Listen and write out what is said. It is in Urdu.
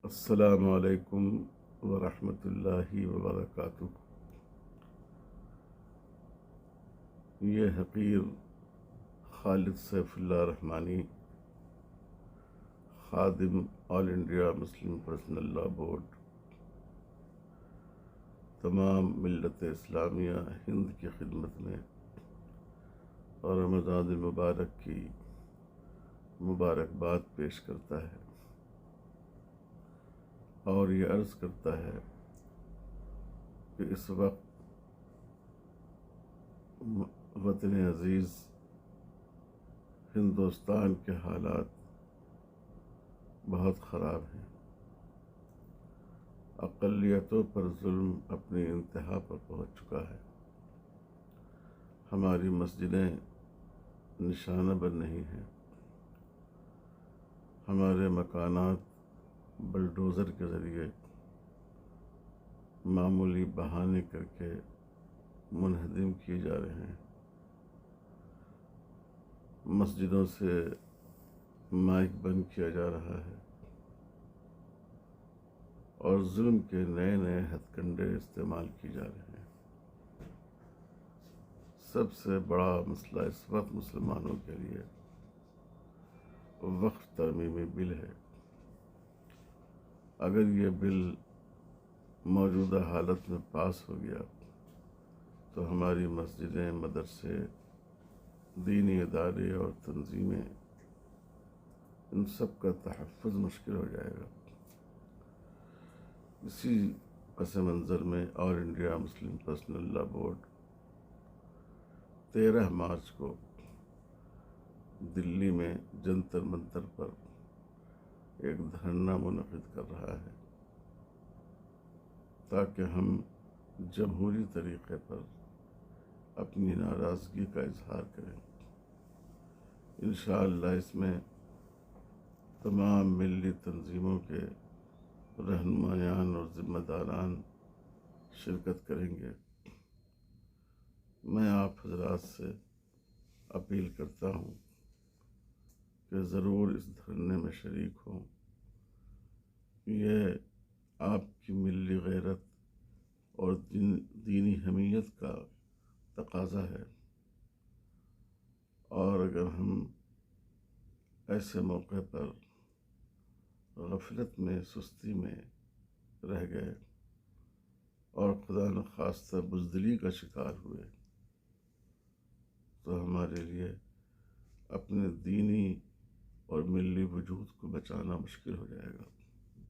السلام علیکم ورحمۃ اللہ وبرکاتہ۔ یہ حقیر خالد سیف اللہ رحمانی، خادم all India Muslim personal law board, تمام ملت اسلامیہ ہند کی خدمت میں اور رمضان المبارک کی مبارکباد پیش کرتا ہے اور یہ عرض کرتا ہے کہ اس وقت وطن عزیز ہندوستان کے حالات بہت خراب ہیں۔ اقلیتوں پر ظلم اپنی انتہا پر پہنچ چکا ہے۔ ہماری مسجدیں نشانہ بن نہیں ہیں، ہمارے مکانات بلڈوزر کے ذریعے معمولی بہانے کر کے منہدم کیے جا رہے ہیں۔ مسجدوں سے مائک بند کیا جا رہا ہے اور ظلم کے نئے نئے ہتھ کنڈے استعمال کی جا رہے ہیں۔ سب سے بڑا مسئلہ اس وقت مسلمانوں کے لیے وقف ترمیمی بل ہے۔ اگر یہ بل موجودہ حالت میں پاس ہو گیا تو ہماری مسجدیں، مدرسے، دینی ادارے اور تنظیمیں، ان سب کا تحفظ مشکل ہو جائے گا۔ اسی پس منظر میں all India Muslim personal law board 13 March کو دلی میں جنتر منتر پر ایک دھرنا منعقد کر رہا ہے تاکہ ہم جمہوری طریقے پر اپنی ناراضگی کا اظہار کریں۔ انشاءاللہ اس میں تمام ملی تنظیموں کے رہنمایان اور ذمہ داران شرکت کریں گے۔ میں آپ حضرات سے اپیل کرتا ہوں کہ ضرور اس دھرنے میں شریک ہوں۔ یہ آپ کی ملی غیرت اور دینی حمیت کا تقاضا ہے، اور اگر ہم ایسے موقع پر غفلت میں، سستی میں رہ گئے اور خدا نخواستہ بزدلی کا شکار ہوئے تو ہمارے لیے اپنے دینی اور ملی وجود کو بچانا مشکل ہو جائے گا۔